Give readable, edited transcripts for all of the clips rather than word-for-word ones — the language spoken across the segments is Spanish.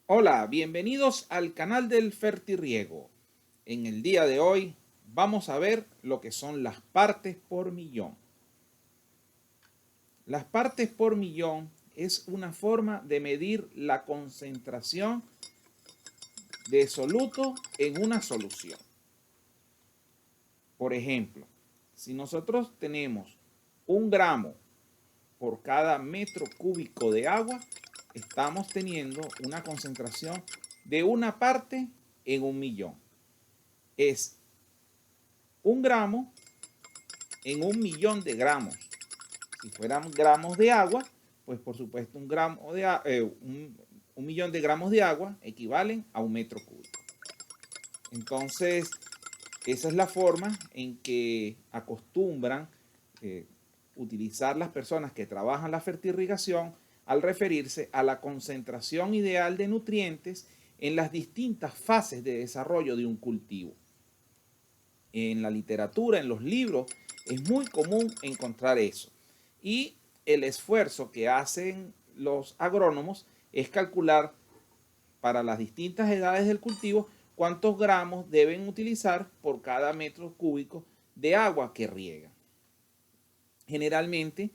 Hola, bienvenidos al canal del Fertirriego. En el día de hoy vamos a ver lo que son las partes por millón. Las partes por millón es una forma de medir la concentración de soluto en una solución. Por ejemplo, si nosotros tenemos 1 gramo por cada metro cúbico de agua, estamos teniendo una concentración de una parte en 1 millón. Es 1 gramo en 1 millón de gramos. Si fueran gramos de agua, pues por supuesto un millón de gramos de agua equivalen a 1 metro cúbico. Entonces, esa es la forma en que acostumbran utilizar las personas que trabajan la fertirrigación al referirse a la concentración ideal de nutrientes en las distintas fases de desarrollo de un cultivo. En la literatura, en los libros, es muy común encontrar eso. Y el esfuerzo que hacen los agrónomos es calcular para las distintas edades del cultivo cuántos gramos deben utilizar por cada metro cúbico de agua que riegan. Generalmente,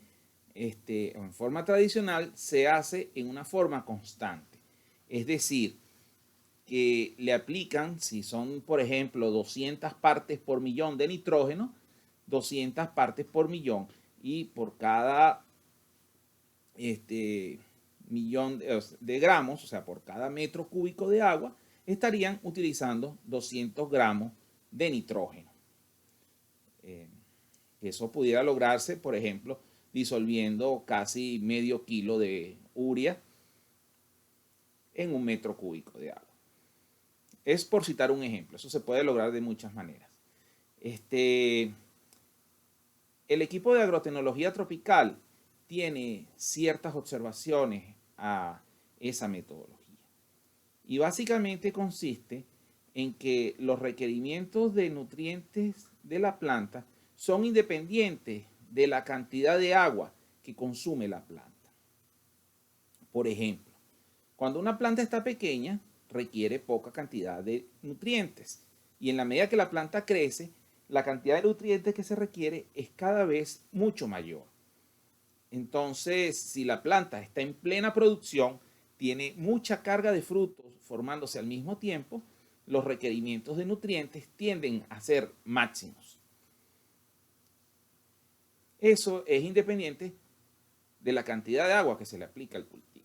en forma tradicional, se hace en una forma constante. Es decir, que le aplican, si son, por ejemplo, 200 partes por millón de nitrógeno, 200 partes por millón, y por cada millón de gramos, o sea, por cada metro cúbico de agua, estarían utilizando 200 gramos de nitrógeno. Eso pudiera lograrse, por ejemplo, disolviendo casi medio kilo de urea en 1 metro cúbico de agua. Es por citar un ejemplo, eso se puede lograr de muchas maneras. El equipo de agrotecnología tropical tiene ciertas observaciones a esa metodología. Y básicamente consiste en que los requerimientos de nutrientes de la planta son independientes de la cantidad de agua que consume la planta. Por ejemplo, cuando una planta está pequeña, requiere poca cantidad de nutrientes. Y en la medida que la planta crece, la cantidad de nutrientes que se requiere es cada vez mucho mayor. Entonces, si la planta está en plena producción, tiene mucha carga de frutos formándose al mismo tiempo, los requerimientos de nutrientes tienden a ser máximos. Eso es independiente de la cantidad de agua que se le aplica al cultivo.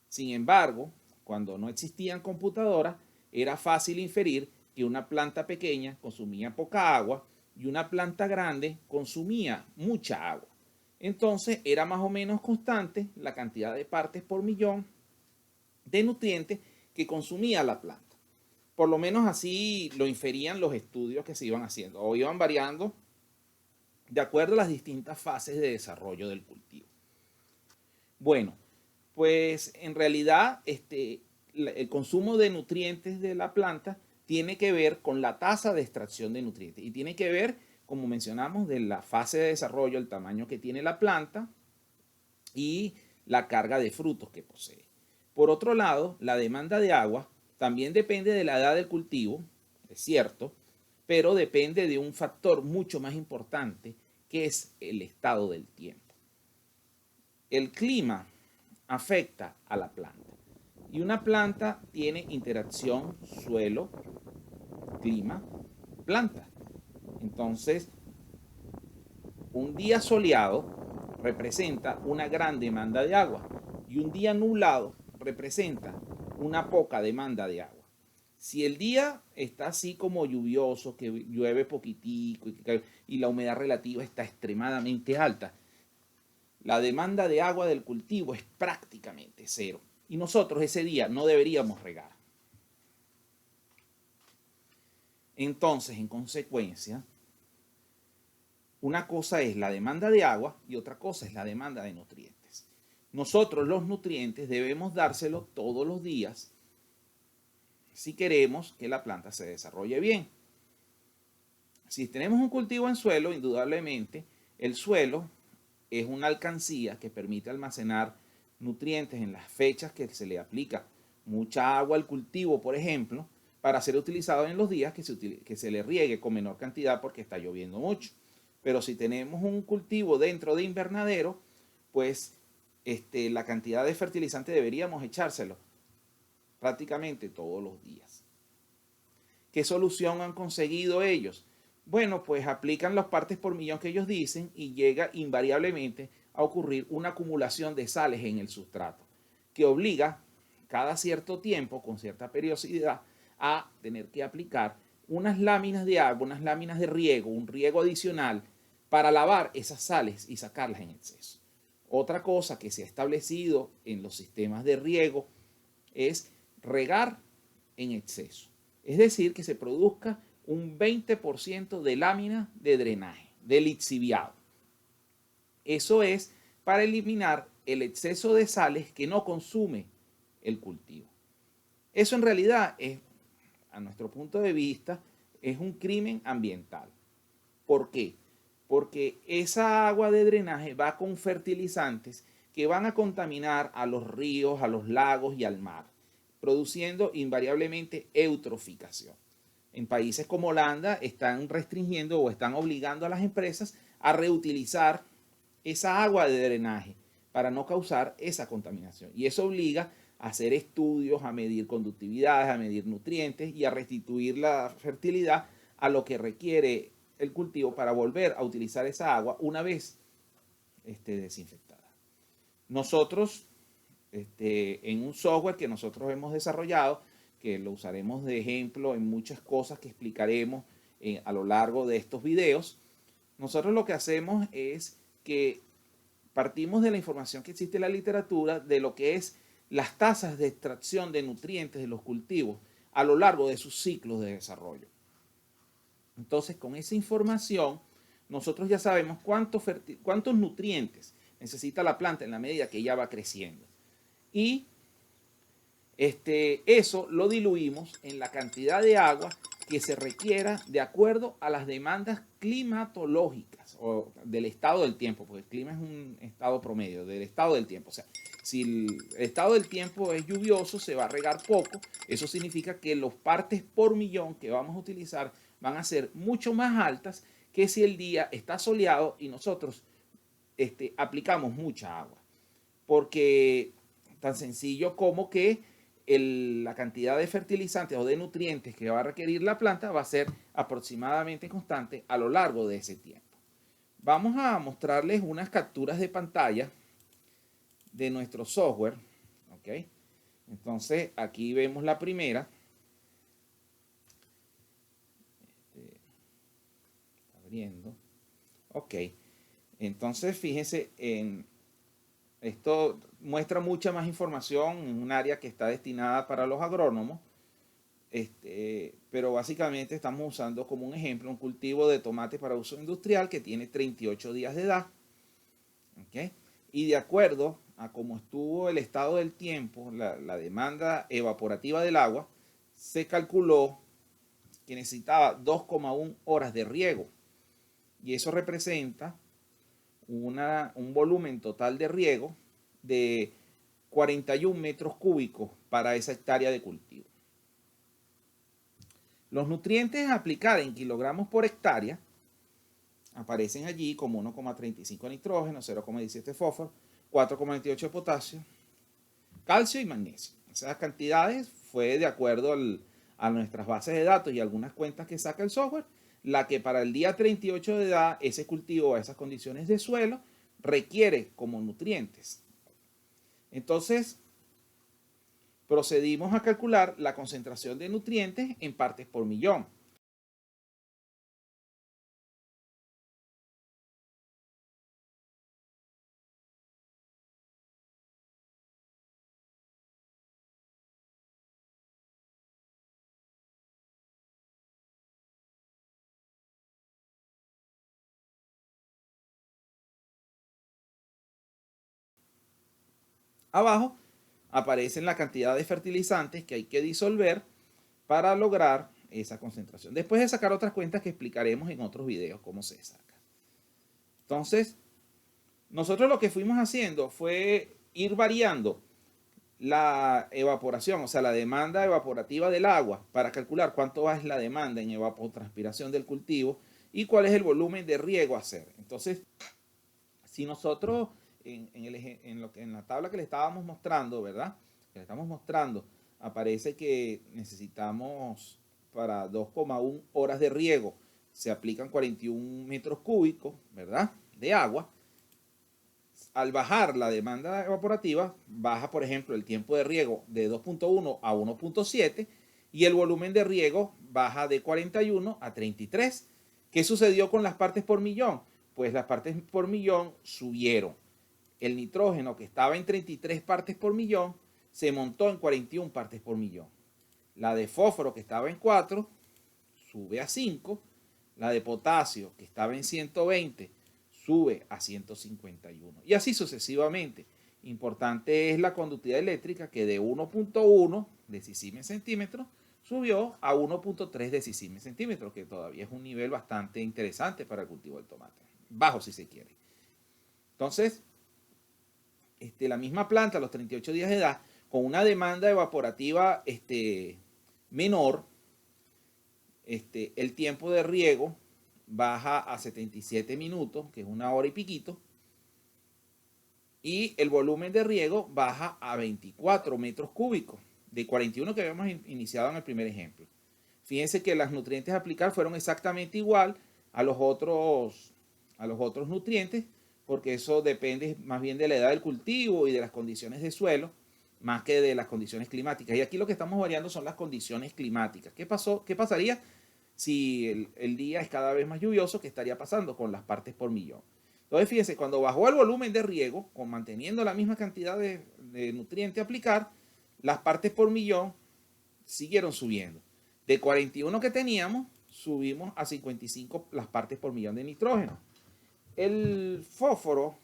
Sin embargo, cuando no existían computadoras, era fácil inferir que una planta pequeña consumía poca agua y una planta grande consumía mucha agua. Entonces era más o menos constante la cantidad de partes por millón de nutrientes que consumía la planta. Por lo menos así lo inferían los estudios que se iban haciendo o iban variando de acuerdo a las distintas fases de desarrollo del cultivo. Bueno, pues en realidad el consumo de nutrientes de la planta tiene que ver con la tasa de extracción de nutrientes y tiene que ver, como mencionamos, de la fase de desarrollo, el tamaño que tiene la planta y la carga de frutos que posee. Por otro lado, la demanda de agua también depende de la edad del cultivo, es cierto, pero depende de un factor mucho más importante que es el estado del tiempo. El clima afecta a la planta y una planta tiene interacción suelo, clima, planta. Entonces, un día soleado representa una gran demanda de agua y un día nublado representa una poca demanda de agua. Si el día está así como lluvioso, que llueve poquitico y la humedad relativa está extremadamente alta, la demanda de agua del cultivo es prácticamente cero. Y nosotros ese día no deberíamos regar. Entonces, en consecuencia, una cosa es la demanda de agua y otra cosa es la demanda de nutrientes. Nosotros los nutrientes debemos dárselos todos los días si queremos que la planta se desarrolle bien. Si tenemos un cultivo en suelo, indudablemente el suelo es una alcancía que permite almacenar nutrientes en las fechas que se le aplica mucha agua al cultivo, por ejemplo, para ser utilizado en los días que se le riegue con menor cantidad porque está lloviendo mucho. Pero si tenemos un cultivo dentro de invernadero, pues la cantidad de fertilizante deberíamos echárselo prácticamente todos los días. ¿Qué solución han conseguido ellos? Bueno, pues aplican los partes por millón que ellos dicen y llega invariablemente a ocurrir una acumulación de sales en el sustrato, que obliga cada cierto tiempo, con cierta periodicidad, a tener que aplicar unas láminas de agua, unas láminas de riego, un riego adicional para lavar esas sales y sacarlas en exceso. Otra cosa que se ha establecido en los sistemas de riego es regar en exceso. Es decir, que se produzca un 20% de lámina de drenaje, de lixiviado. Eso es para eliminar el exceso de sales que no consume el cultivo. Eso en realidad es, a nuestro punto de vista, es un crimen ambiental. ¿Por qué? Porque esa agua de drenaje va con fertilizantes que van a contaminar a los ríos, a los lagos y al mar, produciendo invariablemente eutroficación. En países como Holanda están restringiendo o están obligando a las empresas a reutilizar esa agua de drenaje para no causar esa contaminación. Y eso obliga a hacer estudios, a medir conductividades, a medir nutrientes y a restituir la fertilidad a lo que requiere el cultivo para volver a utilizar esa agua una vez desinfectada. Nosotros, en un software que nosotros hemos desarrollado, que lo usaremos de ejemplo en muchas cosas que explicaremos a lo largo de estos videos, nosotros lo que hacemos es que partimos de la información que existe en la literatura de lo que es las tasas de extracción de nutrientes de los cultivos a lo largo de sus ciclos de desarrollo. Entonces, con esa información, nosotros ya sabemos cuántos nutrientes necesita la planta en la medida que ella va creciendo. Y eso lo diluimos en la cantidad de agua que se requiera de acuerdo a las demandas climatológicas o del estado del tiempo, porque el clima es un estado promedio, del estado del tiempo. O sea, si el estado del tiempo es lluvioso, se va a regar poco. Eso significa que los partes por millón que vamos a utilizar van a ser mucho más altas que si el día está soleado y nosotros aplicamos mucha agua. Porque tan sencillo como que la cantidad de fertilizantes o de nutrientes que va a requerir la planta va a ser aproximadamente constante a lo largo de ese tiempo. Vamos a mostrarles unas capturas de pantalla de nuestro software. ¿Okay? Entonces, aquí vemos la primera. Abriendo. Ok. Entonces, fíjense en esto muestra mucha más información en un área que está destinada para los agrónomos, pero básicamente estamos usando como un ejemplo un cultivo de tomate para uso industrial que tiene 38 días de edad. ¿Okay? Y de acuerdo a cómo estuvo el estado del tiempo, la demanda evaporativa del agua, se calculó que necesitaba 2,1 horas de riego. Y eso representa un volumen total de riego de 41 metros cúbicos para esa hectárea de cultivo. Los nutrientes a aplicar en kilogramos por hectárea aparecen allí como 1,35 nitrógeno, 0,17 fósforo, 4,28 de potasio, calcio y magnesio. Esas cantidades fue de acuerdo a nuestras bases de datos y algunas cuentas que saca el software, la que para el día 38 de edad ese cultivo a esas condiciones de suelo requiere como nutrientes. Entonces, procedimos a calcular la concentración de nutrientes en partes por millón. Abajo aparecen la cantidad de fertilizantes que hay que disolver para lograr esa concentración. Después de sacar otras cuentas que explicaremos en otros videos cómo se saca. Entonces, nosotros lo que fuimos haciendo fue ir variando la evaporación, o sea, la demanda evaporativa del agua, para calcular cuánto es la demanda en evapotranspiración del cultivo y cuál es el volumen de riego a hacer. Entonces, si nosotros en la tabla que le estábamos mostrando, ¿verdad? Que le estamos mostrando, aparece que necesitamos para 2,1 horas de riego, se aplican 41 metros cúbicos, ¿verdad? De agua. Al bajar la demanda evaporativa, baja, por ejemplo, el tiempo de riego de 2,1 a 1,7 y el volumen de riego baja de 41 a 33. ¿Qué sucedió con las partes por millón? Pues las partes por millón subieron. El nitrógeno, que estaba en 33 partes por millón, se montó en 41 partes por millón. La de fósforo, que estaba en 4, sube a 5. La de potasio, que estaba en 120, sube a 151. Y así sucesivamente. Importante es la conductividad eléctrica, que de 1,1 decisimes centímetros subió a 1,3 decisimes centímetros, que todavía es un nivel bastante interesante para el cultivo del tomate. Bajo si se quiere. Entonces, la misma planta a los 38 días de edad, con una demanda evaporativa menor, el tiempo de riego baja a 77 minutos, que es 1 hora y piquito, y el volumen de riego baja a 24 metros cúbicos, de 41 que habíamos iniciado en el primer ejemplo. Fíjense que los nutrientes a aplicar fueron exactamente igual a los otros nutrientes, porque eso depende más bien de la edad del cultivo y de las condiciones de suelo, más que de las condiciones climáticas. Y aquí lo que estamos variando son las condiciones climáticas. ¿Qué pasaría si el día es cada vez más lluvioso? ¿Qué estaría pasando con las partes por millón? Entonces, fíjense, cuando bajó el volumen de riego, manteniendo la misma cantidad de nutriente a aplicar, las partes por millón siguieron subiendo. De 41 que teníamos, subimos a 55 las partes por millón de nitrógeno. El fósforo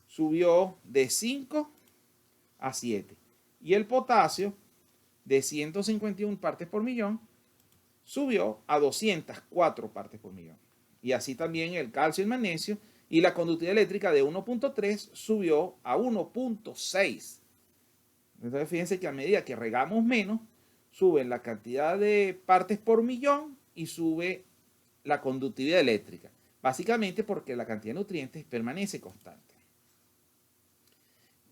subió de 5 a 7. Y el potasio, de 151 partes por millón, subió a 204 partes por millón. Y así también el calcio y el magnesio. Y la conductividad eléctrica de 1,3 subió a 1,6. Entonces fíjense que a medida que regamos menos, sube la cantidad de partes por millón y sube la conductividad eléctrica. Básicamente porque la cantidad de nutrientes permanece constante.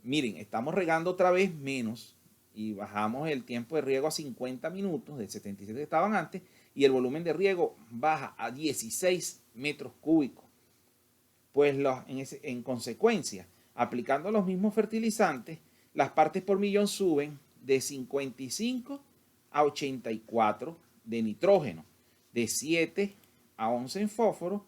Miren, estamos regando otra vez menos y bajamos el tiempo de riego a 50 minutos, de 77 que estaban antes, y el volumen de riego baja a 16 metros cúbicos. Pues en consecuencia, aplicando los mismos fertilizantes, las partes por millón suben de 55 a 84 de nitrógeno, de 7 a 11 en fósforo,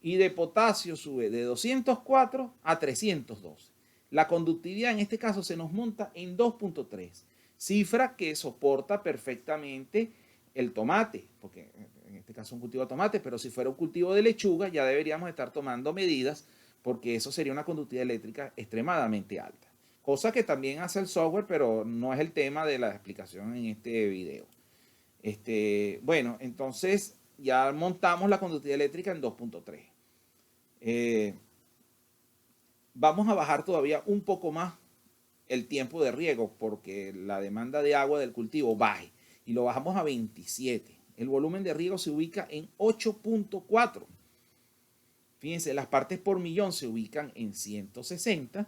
y de potasio sube de 204 a 312. La conductividad en este caso se nos monta en 2,3, cifra que soporta perfectamente el tomate, porque en este caso es un cultivo de tomate, pero si fuera un cultivo de lechuga ya deberíamos estar tomando medidas, porque eso sería una conductividad eléctrica extremadamente alta. Cosa que también hace el software, pero no es el tema de la explicación en este video. Bueno, entonces ya montamos la conductividad eléctrica en 2,3. Vamos a bajar todavía un poco más el tiempo de riego, porque la demanda de agua del cultivo baje, y lo bajamos a 27. El volumen de riego se ubica en 8,4. Fíjense, las partes por millón se ubican en 160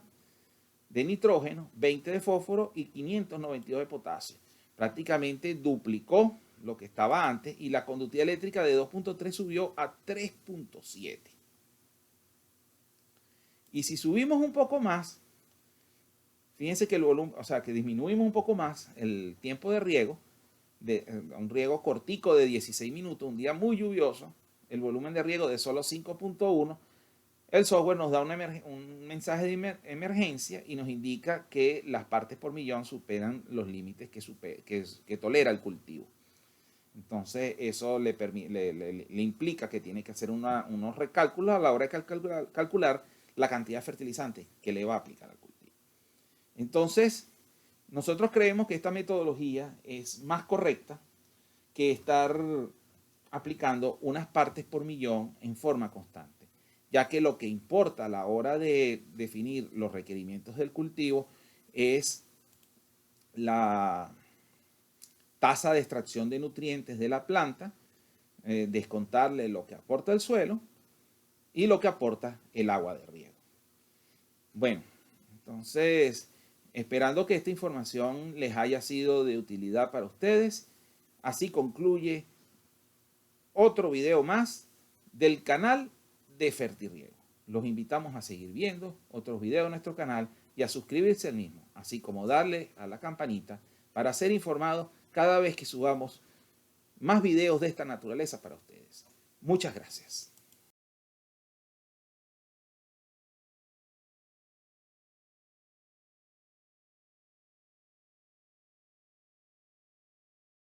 de nitrógeno, 20 de fósforo y 592 de potasio. Prácticamente duplicó lo que estaba antes, y la conductividad eléctrica de 2,3 subió a 3,7. Y si subimos un poco más, fíjense que el volumen, o sea, que disminuimos un poco más el tiempo de riego, un riego cortico de 16 minutos, un día muy lluvioso, el volumen de riego de solo 5,1, el software nos da un mensaje de emergencia y nos indica que las partes por millón superan los límites que tolera el cultivo. Entonces eso le implica que tiene que hacer unos recálculos a la hora de calcular la cantidad de fertilizante que le va a aplicar al cultivo. Entonces, nosotros creemos que esta metodología es más correcta que estar aplicando unas partes por millón en forma constante, ya que lo que importa a la hora de definir los requerimientos del cultivo es la tasa de extracción de nutrientes de la planta, descontarle lo que aporta el suelo y lo que aporta el agua de riego. Bueno, entonces, esperando que esta información les haya sido de utilidad para ustedes, así concluye otro video más del canal de Fertirriego. Los invitamos a seguir viendo otros videos de nuestro canal y a suscribirse al mismo, así como darle a la campanita para ser informados cada vez que subamos más videos de esta naturaleza para ustedes. Muchas gracias.